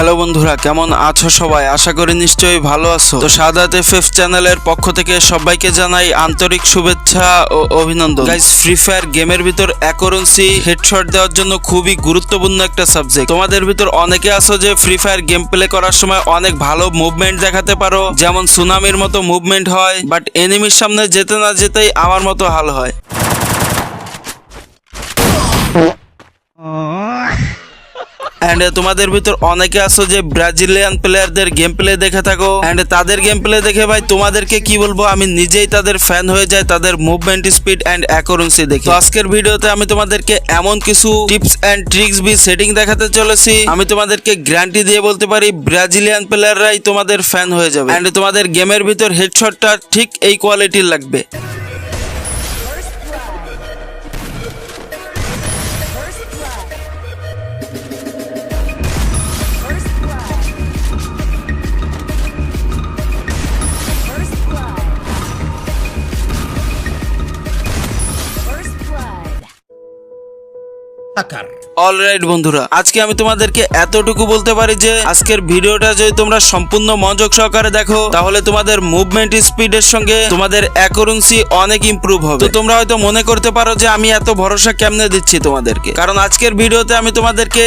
Hello বন্ধুরা, কেমন আছো সবাই? আশা করি নিশ্চয়ই ভালো আছো। তো সাদাত এফএফ চ্যানেলের পক্ষ থেকে সবাইকে জানাই আন্তরিক শুভেচ্ছা ও অভিনন্দন। গাইস, ফ্রি ফায়ার গেমের ভিতর অ্যাকুরেন্সি হেডশট দেওয়ার জন্য খুবই গুরুত্বপূর্ণ একটা সাবজেক্ট। তোমাদের ভিতর অনেকে আছো যে ফ্রি ফায়ার গেম প্লে করার সময় অনেক ভালো মুভমেন্ট দেখাতে পারো, যেমন সুনামির মতো মুভমেন্ট হয়, বাট এনিমির সামনে যেতে না যেতেই আমার মতো হাল হয়। এন্ড তোমাদের ভিতর অনেকে আছো যে ব্রাজিলিয়ান প্লেয়ারদের গেম প্লে দেখে থাকো, এন্ড তাদের গেম প্লে দেখে ভাই তোমাদেরকে কি বলবো, আমি নিজেই তাদের ফ্যান হয়ে যাই তাদের মুভমেন্ট স্পিড এন্ড অ্যাকুরেন্সি দেখে। তো আজকের ভিডিওতে আমি তোমাদেরকে এমন কিছু টিপস এন্ড ট্রিক্স বি সেটিং দেখাতে চলেছি, আমি তোমাদেরকে গ্যারান্টি দিয়ে বলতে পারি ব্রাজিলিয়ান প্লেয়াররাই তোমাদের ফ্যান হয়ে যাবে। এন্ড তোমাদের গেমের ভিতর হেডশটটা ঠিক এই কোয়ালিটির লাগবে। অলরাইট বন্ধুরা, আজকে আমি তোমাদেরকে এতটুকু বলতে পারি যে আজকের ভিডিওটা যদি তোমরা সম্পূর্ণ মনোযোগ সহকারে দেখো তাহলে তোমাদের মুভমেন্ট স্পিডের সঙ্গে তোমাদের অ্যাকুরেন্সি অনেক ইমপ্রুভ হবে। তো তোমরা হয়তো মনে করতে পারো যে আমি এত ভরসা কেমনে দিচ্ছি তোমাদেরকে, কারণ আজকের ভিডিওতে আমি তোমাদেরকে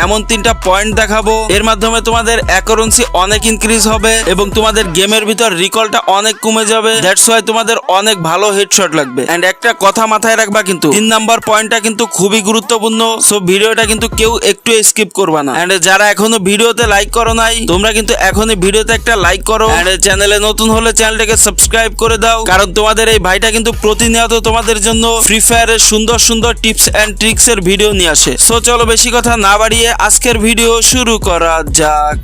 এমন 3টা পয়েন্ট দেখাবো, এর মাধ্যমে তোমাদের অ্যাকুরেন্সি অনেক ইনক্রিজ হবে এবং তোমাদের গেমের ভিতর রিকলটা অনেক কমে যাবে। দ্যাটস ওয়াই তোমাদের অনেক ভালো হেডশট লাগবে। এন্ড একটা কথা মাথায় রাখবা, কিন্তু 3 নাম্বার পয়েন্টটা কিন্তু খুবই গুরুত্বপূর্ণ। সো ভিডিওটা কিন্তু কেউ একটু স্কিপ করবা না। এন্ড যারা এখনো ভিডিওতে লাইক করো নাই, তোমরা কিন্তু এখনই ভিডিওতে একটা লাইক করো। এন্ড চ্যানেলে নতুন হলে চ্যানেলটাকে সাবস্ক্রাইব করে দাও, কারণ তোমাদের এই ভাইটা কিন্তু প্রতিনিয়ত তোমাদের জন্য ফ্রি ফায়ারের সুন্দর সুন্দর টিপস এন্ড ট্রিক্স এর ভিডিও নিয়ে আসে। সো চলো বেশি কথা না বাড়িয়ে আজকের ভিডিও শুরু করা যাক।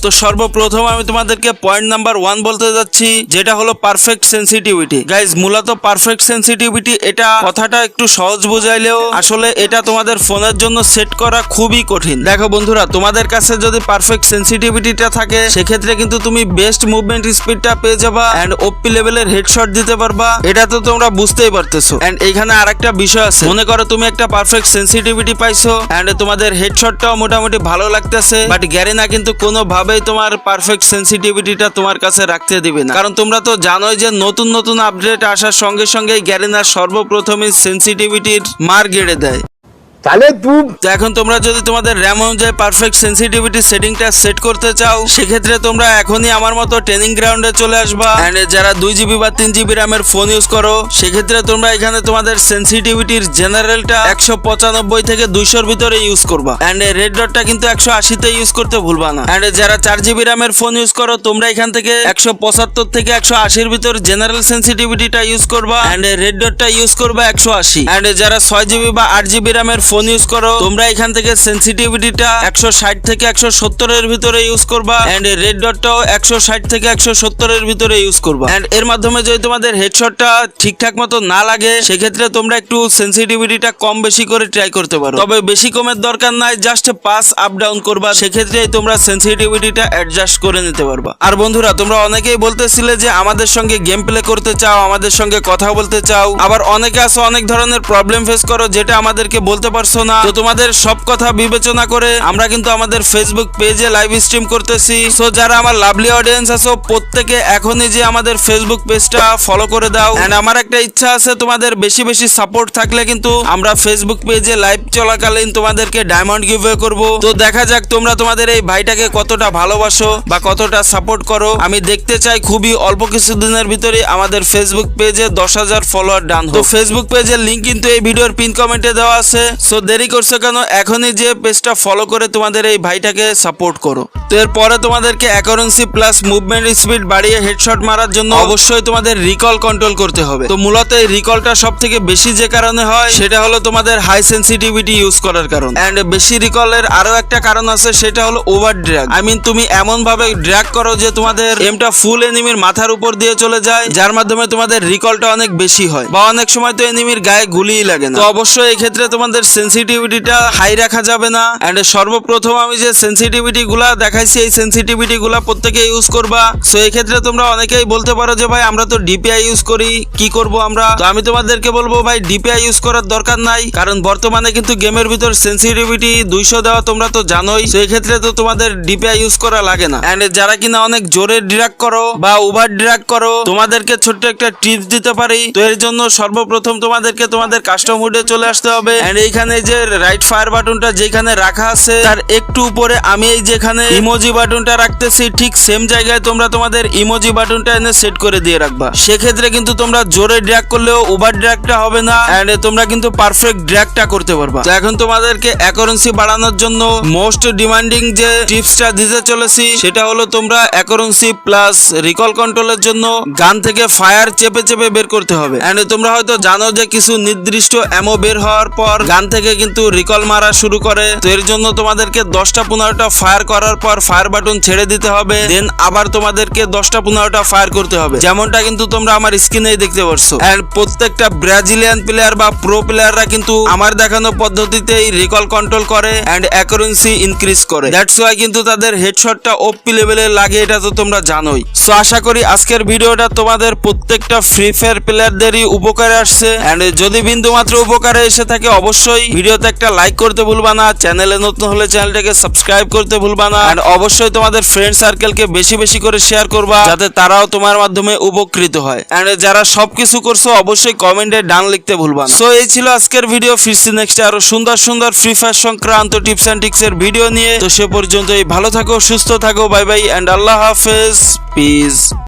তো সর্বপ্রথম আমি তোমাদেরকে পয়েন্ট নাম্বার 1 বলতে যাচ্ছি, যেটা হলো পারফেক্ট সেন্সিটিভিটি। গাইজ, মূলত পারফেক্ট সেন্সিটিভিটি এটা কথাটা একটু সহজ বুঝাইলেও আসলে এটা তোমাদের ফোনের জন্য সেট করা খুবই কঠিন। দেখো বন্ধুরা, তোমাদের কাছে যদি পারফেক্ট সেন্সিটিভিটিটা থাকে সেক্ষেত্রে কিন্তু তুমি বেস্ট মুভমেন্ট স্পিডটা পেয়ে যাবা এন্ড ওপি লেভেলের হেডশট দিতে পারবা। এটা তো তোমরা বুঝতেই পারতেছো। এন্ড এখানে আরেকটা বিষয় আছে, মনে করো তুমি একটা পারফেক্ট সেন্সিটিভিটি পাইছো এন্ড তোমাদের হেডশটটাও মোটামুটি ভালো লাগতেছে, বাট গ্যারেনা কিন্তু কোনো ভাবে তোমার পারফেক্ট সেন্সিটিভিটিটা তোমার কাছে রাখতে দিবে না, কারণ তোমরা তো জানোই যে নতুন নতুন আপডেট আসার সঙ্গে সঙ্গেই গ্যারেনার সর্বপ্রথমে সেন্সিটিভিটির মার গেড়ে দেয়। তো এখন তোমরা যদি তোমাদের র্যাম অনুযায়ী পারফেক্ট সেন্সিটিভিটি সেটিংটা সেট করতে চাও সেক্ষেত্রে তোমরা এখনই আমার মতো ট্রেনিং গ্রাউন্ডে চলে আসবা। এন্ড যারা 2GB বা 3GB র্যামের ফোন ইউজ করো সেক্ষেত্রে তোমরা এখানে তোমাদের সেন্সিটিভিটির জেনারেলটা 195 থেকে 200-র ভিতরে ইউজ করবা। এন্ড রেড ডটটা কিন্তু 180-তে ইউজ করতে ভুলবা না। এন্ড যারা 4GB র্যামের ফোন ইউজ করো তোমরা এখান থেকে 175 থেকে 180-র ভিতর জেনারেল সেন্সিটিভিটিটা ইউজ করবা এন্ড রেড ডটটা ইউজ করবা 180। এন্ড যারা 6GB বা 8GB র্যামের ফোন ইউজ করো তোমরা এখান থেকে সেন্সিটিভিটিটা 160 থেকে 170-এর ভিতরে ইউজ করবা এন্ড রেড ডটটাও 160 থেকে 170-এর ভিতরে ইউজ করবা। এন্ড এর মাধ্যমে যদি তোমাদের হেডশটটা ঠিকঠাক মতো না লাগে সেক্ষেত্রে তোমরা একটু সেন্সিটিভিটিটা কম বেশি করে ট্রাই করতে পারো, তবে বেশি কমের দরকার নাই, জাস্ট পাস আপ ডাউন করবা, সেক্ষেত্রেই তোমরা সেন্সিটিভিটিটা অ্যাডজাস্ট করে নিতে পারবা। আর বন্ধুরা, তোমরা অনেকেই বলতেছিলে যে আমাদের সঙ্গে গেম প্লে করতে চাও, আমাদের সঙ্গে কথা বলতে চাও, আবার অনেকে আছে অনেক ধরনের প্রবলেম ফেস করো যেটা আমাদেরকে বলতে পারছো না। তো তোমাদের সব কথা বিবেচনা করে আমরা কিন্তু আমাদের ফেসবুক পেজে লাইভ স্ট্রিম করতেছি। সো যারা আমার লাভলি অডিয়েন্স আছো প্রত্যেকে এখনই যে আমাদের ফেসবুক পেজটা ফলো করে দাও। এন্ড আমার একটা ইচ্ছা আছে, তোমাদের বেশি বেশি সাপোর্ট থাকলে কিন্তু আমরা ফেসবুক পেজে লাইভ চলাকালীন তোমাদেরকে ডায়মন্ড গিভওয়ে করব। তো দেখা যাক তোমরা তোমাদের এই ভাইটাকে কতটা ভালোবাসো বা কতটা সাপোর্ট করো। আমি দেখতে চাই খুবই অল্প কিছুদিনের ভিতরে আমাদের ফেসবুক পেজে 10,000 ফলোয়ার ডান হোক। তো ফেসবুক পেজের লিংক কিন্তু এই ভিডিওর পিন কমেন্টে দেওয়া আছে। সো দেরি করছো কেন, এখনই যে পেজটা ফলো করে তোমাদের এই ভাইটাকে সাপোর্ট করো। তো এরপরে তোমাদেরকে অ্যাকুরেন্সি প্লাস মুভমেন্ট স্পিড বাড়িয়ে হেডশট মারার জন্য অবশ্যই তোমাদের রিকল কন্ট্রোল করতে হবে। তো মূলত এই রিকলটা সব থেকে বেশি যে কারণে হয় সেটা হলো তোমাদের হাই সেন্সিটিভিটি ইউজ করার কারণ। এন্ড বেশি রিকলের আরো একটা কারণ আছে, সেটা হলো ওভার ড্র্যাগ। আই মিন তুমি এমন ভাবে ড্র্যাগ করো যে তোমাদের এমটা ফুল এনিমির মাথার উপর দিয়ে চলে যায়, যার মাধ্যমে তোমাদের রিকলটা অনেক বেশি হয়, বা অনেক সময় তো এনিমির গায়ে গুলিই লাগে না। তো অবশ্যই এই ক্ষেত্রে তোমাদের সেন্সিটিভিটিটা হাই রাখা যাবে না। এন্ড সর্বপ্রথম আমি যে সেন্সিটিভিটি গুলা দেখাইছি এই সেন্সিটিভিটি গুলা প্রত্যেকে ইউজ করবা। সো এই ক্ষেত্রে তোমরা অনেকেই বলতে পারো যে ভাই আমরা তো ডিপিআই ইউজ করি, কি করব আমরা? তো আমি তোমাদেরকে বলবো ভাই ডিপিআই ইউজ করার দরকার নাই, কারণ বর্তমানে কিন্তু গেমের ভিতর সেন্সিটিভিটি 200 দেওয়া তোমরা তো জানোই। সো এই ক্ষেত্রে তো তোমাদের ডিপিআই ইউজ করা লাগে না। এন্ড যারা কিনা অনেক জোরে ড্র্যাগ করো বা ওভার ড্র্যাগ করো, তোমাদেরকে ছোট্ট একটা টিপস দিতে পারি। তো এর জন্য সর্বপ্রথম তোমাদেরকে তোমাদের কাস্টম মোডে চলে আসতে হবে। এন্ড এইখানে যে রাইট ফায়ার বাটনটা যেখানে রাখা আছে তার একটু উপরে আমি এই যেখানে ইমোজি বাটনটা রাখতেছি, ঠিক সেম জায়গায় তোমরা তোমাদের ইমোজি বাটনটা এনে সেট করে দিয়ে রাখবা। সেক্ষেত্রে কিন্তু তোমরা জোরে ড্র্যাগ করলেও ওভার ড্র্যাগটা হবে না, এন্ড তোমরা কিন্তু পারফেক্ট ড্র্যাগটা করতে পারবা। তো এখন তোমাদেরকে অ্যাকুরেন্সি বাড়ানোর জন্য মোস্ট ডিমান্ডিং যে টিপসটা দিতে চলেছি সেটা হলো তোমরা অ্যাকুরেন্সি প্লাস রিকল কন্ট্রোলের জন্য গান থেকে ফায়ার চেপে চেপে বের করতে হবে। এন্ড তোমরা হয়তো জানো যে কিছু নির্দিষ্ট অ্যামো বের হওয়ার পর গান থেকে কিন্তু রিকল মারা শুরু করে। তো এর জন্য তোমাদেরকে 10টা-15টা ফায়ার করার পর ফায়ার বাটন ছেড়ে দিতে হবে, দেন আবার তোমাদেরকে 10টা-15টা ফায়ার করতে হবে, যেমনটা কিন্তু তোমরা আমার স্ক্রিনেই দেখতে পারছো। এন্ড প্রত্যেকটা ব্রাজিলিয়ান প্লেয়ার বা প্রো প্লেয়াররা কিন্তু আমার দেখানো পদ্ধতিতেই রিকল কন্ট্রোল করে এন্ড অ্যাকুরেন্সি ইনক্রিজ করে। দ্যাটস ওয়াই কিন্তু তাদের হেডশটটা ওপি লেভেলে লাগে, এটা তো তোমরা জানোই। সো আশা করি আজকের ভিডিওটা তোমাদের প্রত্যেকটা ফ্রি ফায়ার প্লেয়ারদেরই উপকারে আসছে। এন্ড যদি বিন্দু মাত্র উপকারে এসে থাকে অবশ্যই ভিডিওতে একটা লাইক করতে ভুলবা না, চ্যানেলে নতুন হলে চ্যানেলটাকে সাবস্ক্রাইব করতে ভুলবা না, এন্ড অবশ্যই তোমাদের ফ্রেন্ড সার্কেলকে বেশি বেশি করে শেয়ার করবা যাতে তারাও তোমার মাধ্যমে উপকৃত হয়। এন্ড যারা সবকিছু করছো অবশ্যই কমেন্টে ডান লিখতে ভুলবা না। সো এই ছিল আজকের ভিডিও, ফিরছি নেক্সট আরো সুন্দর সুন্দর ফ্রি ফায়ার সংক্রান্ত টিপস এন্ড ট্রিক্স এর ভিডিও নিয়ে। তো সে পর্যন্তই ভালো থাকো, সুস্থ থাকো, বাই বাই এন্ড আল্লাহ হাফেজ, পিস।